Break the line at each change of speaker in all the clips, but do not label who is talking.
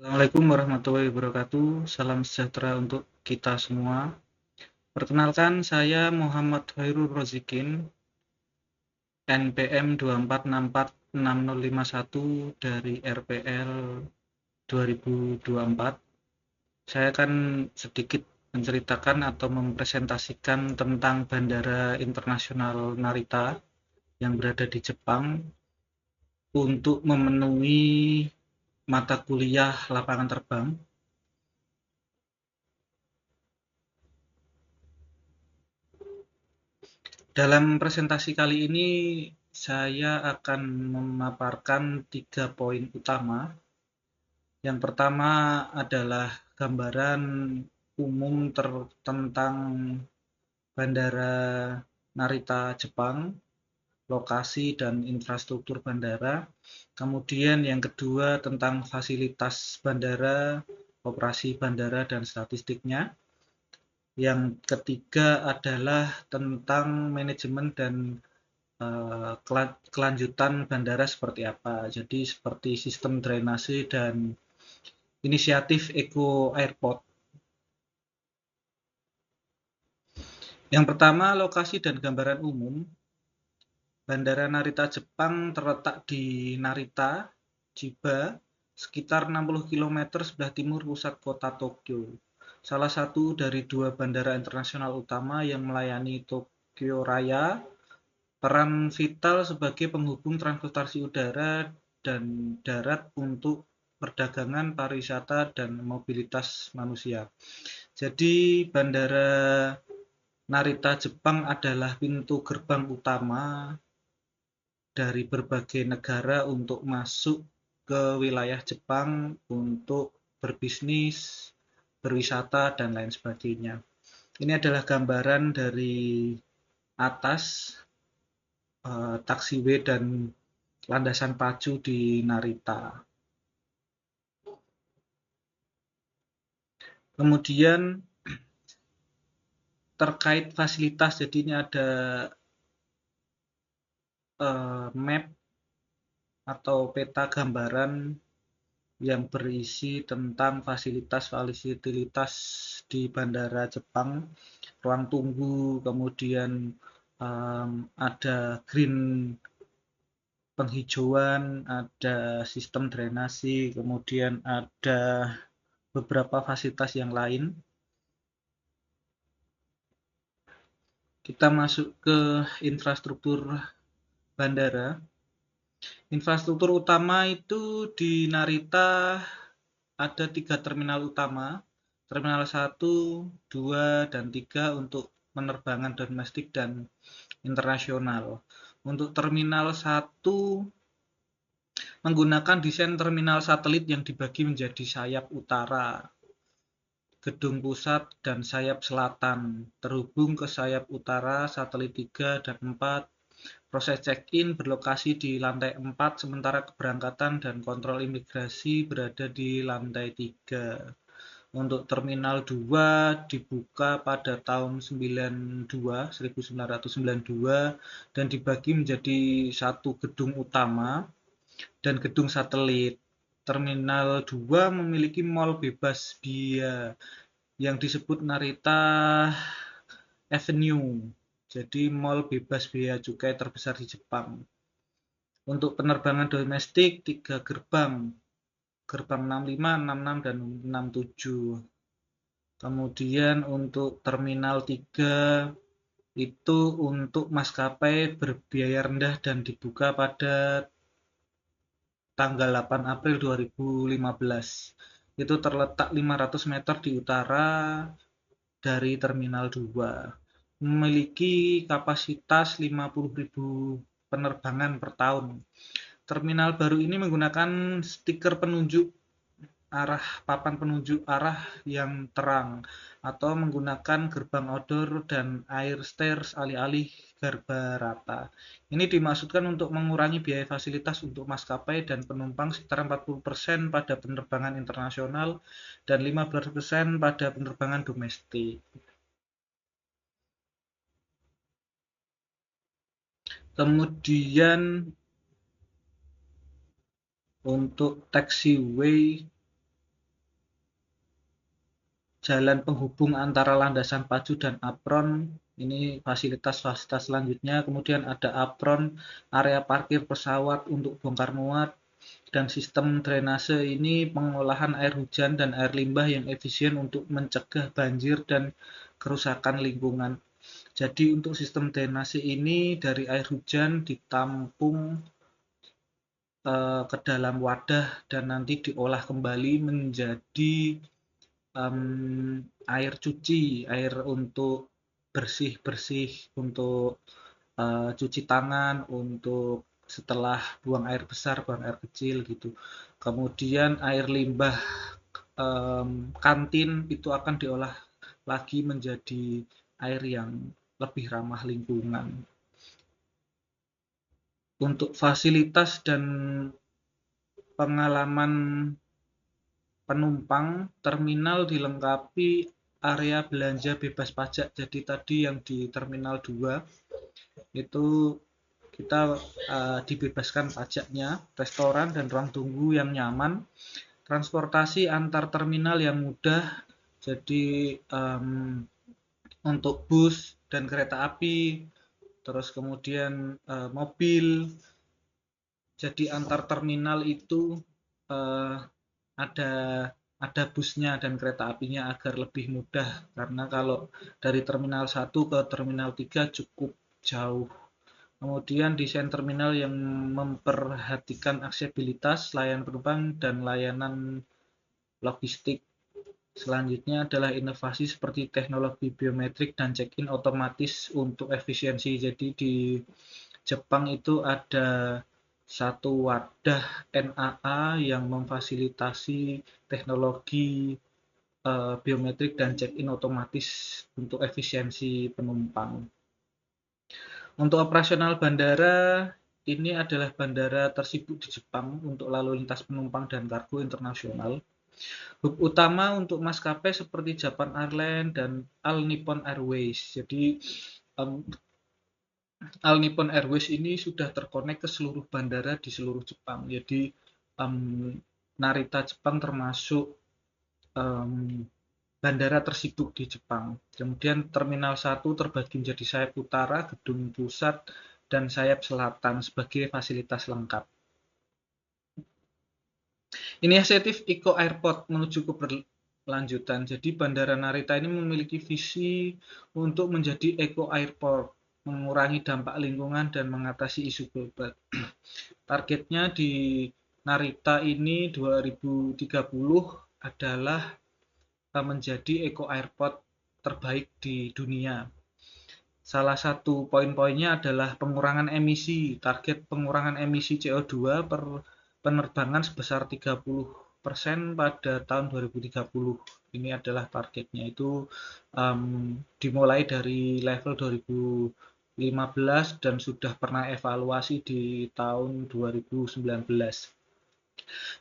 Assalamualaikum warahmatullahi wabarakatuh. Salam sejahtera untuk kita semua. Perkenalkan, saya Muhammad Khairul Rozikin, NPM 24646051 dari RPL 2024. Saya akan sedikit menceritakan atau mempresentasikan tentang Bandara Internasional Narita yang berada di Jepang untuk memenuhi mata kuliah lapangan terbang. Dalam presentasi kali ini, saya akan memaparkan 3 poin utama. Yang pertama adalah gambaran umum tentang Bandara Narita Jepang, lokasi dan infrastruktur bandara. Kemudian yang kedua tentang fasilitas bandara, operasi bandara dan statistiknya. Yang ketiga adalah tentang manajemen dan kelanjutan bandara seperti apa. Jadi seperti sistem drainase dan inisiatif Eco Airport. Yang pertama, lokasi dan gambaran umum. Bandara Narita Jepang terletak di Narita, Chiba, sekitar 60 km sebelah timur pusat kota Tokyo. Salah satu dari 2 bandara internasional utama yang melayani Tokyo Raya. Peran vital sebagai penghubung transportasi udara dan darat untuk perdagangan, pariwisata, dan mobilitas manusia. Jadi Bandara Narita Jepang adalah pintu gerbang utama dari berbagai negara untuk masuk ke wilayah Jepang untuk berbisnis, berwisata, dan lain sebagainya. Ini adalah gambaran dari atas taxiway dan landasan pacu di Narita. Kemudian terkait fasilitas, jadi ini ada map atau peta gambaran yang berisi tentang fasilitas di Bandara Jepang, ruang tunggu, kemudian ada green penghijauan, ada sistem drainasi, kemudian ada beberapa fasilitas yang lain. Kita masuk ke infrastruktur bandara. Infrastruktur utama itu di Narita ada 3 terminal utama. Terminal 1, 2, dan 3 untuk penerbangan domestik dan internasional. Untuk terminal 1 menggunakan desain terminal satelit yang dibagi menjadi sayap utara, gedung pusat, dan sayap selatan, terhubung ke sayap utara, satelit 3 dan 4. Proses check-in berlokasi di lantai 4, sementara keberangkatan dan kontrol imigrasi berada di lantai 3. Untuk Terminal 2 dibuka pada tahun 1992 dan dibagi menjadi satu gedung utama dan gedung satelit. Terminal 2 memiliki mall bebas biaya yang disebut Narita Avenue. Jadi mall bebas biaya cukai terbesar di Jepang. Untuk penerbangan domestik 3 gerbang. Gerbang 65, 66, dan 67. Kemudian untuk terminal 3 itu untuk maskapai berbiaya rendah dan dibuka pada tanggal 8 April 2015. Itu terletak 500 meter di utara dari Terminal 2. Memiliki kapasitas 50.000 penerbangan per tahun. Terminal baru ini menggunakan stiker penunjuk arah papan penunjuk arah yang terang atau menggunakan gerbang outdoor dan air stairs alih-alih garba rata. Ini dimaksudkan untuk mengurangi biaya fasilitas untuk maskapai dan penumpang sekitar 40% pada penerbangan internasional dan 15% pada penerbangan domestik. Kemudian untuk taxiway jalan penghubung antara landasan pacu dan apron, ini fasilitas-fasilitas selanjutnya. Kemudian ada apron, area parkir pesawat untuk bongkar muat, dan sistem drainase ini pengolahan air hujan dan air limbah yang efisien untuk mencegah banjir dan kerusakan lingkungan. Jadi untuk sistem drainase ini dari air hujan ditampung ke dalam wadah dan nanti diolah kembali menjadi air cuci, air untuk bersih-bersih, untuk cuci tangan, untuk setelah buang air besar, buang air kecil gitu. Kemudian air limbah kantin itu akan diolah lagi menjadi air yang lebih ramah lingkungan. Untuk fasilitas dan pengalaman penumpang, terminal dilengkapi area belanja bebas pajak. Jadi tadi yang di Terminal 2 itu kita dibebaskan pajaknya, restoran dan ruang tunggu yang nyaman, transportasi antar terminal yang mudah, jadi untuk bus dan kereta api, terus kemudian mobil. Jadi antar terminal itu uh, ada ada busnya dan kereta apinya agar lebih mudah, karena kalau dari terminal 1 ke terminal 3 cukup jauh. Kemudian desain terminal yang memperhatikan aksesibilitas, layanan penumpang, dan layanan logistik. Selanjutnya adalah inovasi seperti teknologi biometrik dan check-in otomatis untuk efisiensi. Jadi di Jepang itu ada satu wadah NAA yang memfasilitasi teknologi biometrik dan check-in otomatis untuk efisiensi penumpang. Untuk operasional bandara, ini adalah bandara tersibuk di Jepang untuk lalu lintas penumpang dan kargo internasional. Hub utama untuk maskapai seperti Japan Airlines dan All Nippon Airways. Jadi All Nippon Airways ini sudah terkonek ke seluruh bandara di seluruh Jepang. Jadi Narita Jepang termasuk bandara tersibuk di Jepang. Kemudian Terminal 1 terbagi menjadi sayap utara, gedung pusat, dan sayap selatan sebagai fasilitas lengkap. Inisiatif Eco Airport menuju keberlanjutan. Jadi Bandara Narita ini memiliki visi untuk menjadi Eco Airport, mengurangi dampak lingkungan dan mengatasi isu global. Targetnya di Narita ini 2030 adalah menjadi Eco Airport terbaik di dunia. Salah satu poin-poinnya adalah pengurangan emisi. Target pengurangan emisi CO2 per penerbangan sebesar 30% pada tahun 2030. Ini adalah targetnya. Itu dimulai dari level 2015 dan sudah pernah evaluasi di tahun 2019.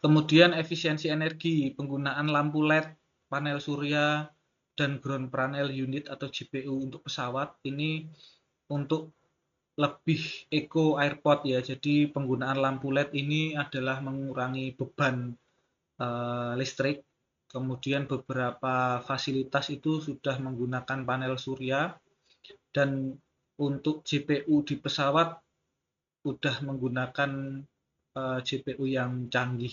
Kemudian efisiensi energi, penggunaan lampu LED, panel surya, dan ground panel unit atau GPU untuk pesawat ini untuk lebih eco airport ya. Jadi penggunaan lampu LED ini adalah mengurangi beban listrik. Kemudian beberapa fasilitas itu sudah menggunakan panel surya, dan untuk GPU di pesawat sudah menggunakan GPU yang canggih.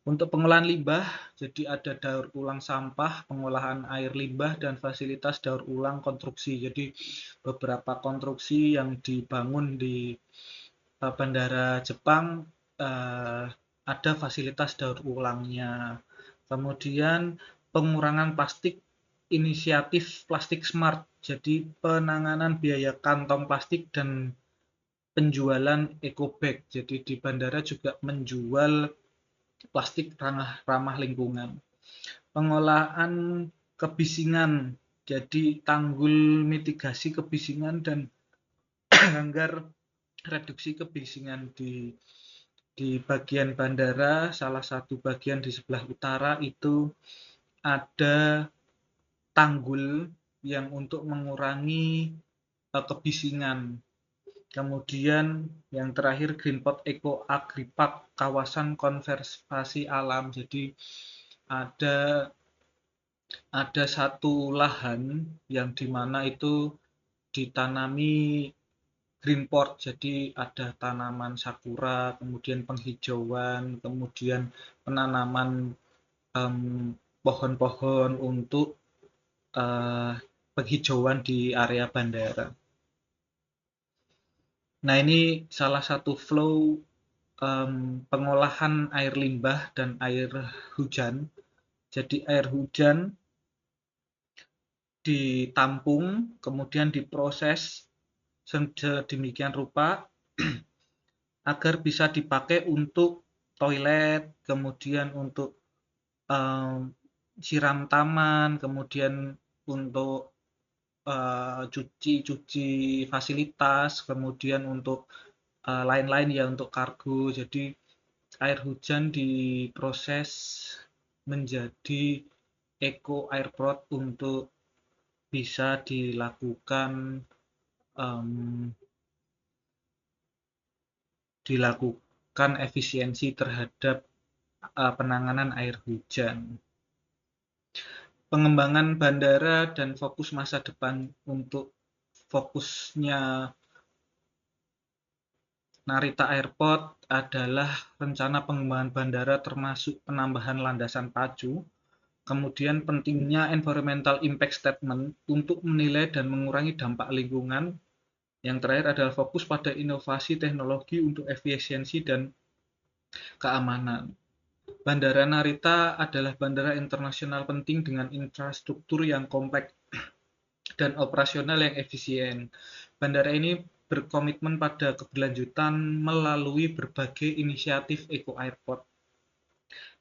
Untuk pengolahan limbah, jadi ada daur ulang sampah, pengolahan air limbah, dan fasilitas daur ulang konstruksi. Jadi beberapa konstruksi yang dibangun di bandara Jepang ada fasilitas daur ulangnya. Kemudian pengurangan plastik, inisiatif plastik smart. Jadi penanganan biaya kantong plastik dan penjualan eco bag. Jadi di bandara juga menjual plastik ramah lingkungan. Pengolahan kebisingan, jadi tanggul mitigasi kebisingan dan anggar reduksi kebisingan di bagian bandara. Salah satu bagian di sebelah utara itu ada tanggul yang untuk mengurangi kebisingan. Kemudian yang terakhir Greenport Eco Agripark, kawasan konservasi alam. Jadi ada ada satu lahan yang dimana itu ditanami greenport, jadi ada tanaman sakura, kemudian penghijauan, kemudian penanaman pohon-pohon untuk penghijauan di area bandara. Nah, ini salah satu flow pengolahan air limbah dan air hujan. Jadi air hujan ditampung, kemudian diproses sedemikian rupa agar bisa dipakai untuk toilet, kemudian untuk siram taman, kemudian untuk cuci fasilitas, kemudian untuk lain-lain ya untuk kargo. Jadi air hujan diproses menjadi eco airport untuk bisa dilakukan efisiensi terhadap penanganan air hujan. Pengembangan bandara dan fokus masa depan untuk fokusnya Narita Airport adalah rencana pengembangan bandara termasuk penambahan landasan pacu, kemudian pentingnya environmental impact statement untuk menilai dan mengurangi dampak lingkungan. Yang terakhir adalah fokus pada inovasi teknologi untuk efisiensi dan keamanan. Bandara Narita adalah bandara internasional penting dengan infrastruktur yang kompleks dan operasional yang efisien. Bandara ini berkomitmen pada keberlanjutan melalui berbagai inisiatif Eco Airport.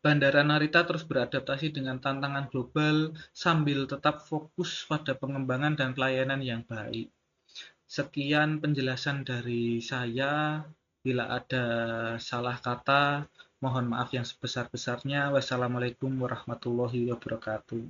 Bandara Narita terus beradaptasi dengan tantangan global sambil tetap fokus pada pengembangan dan pelayanan yang baik. Sekian penjelasan dari saya. Bila ada salah kata, mohon maaf yang sebesar-besarnya. Wassalamualaikum warahmatullahi wabarakatuh.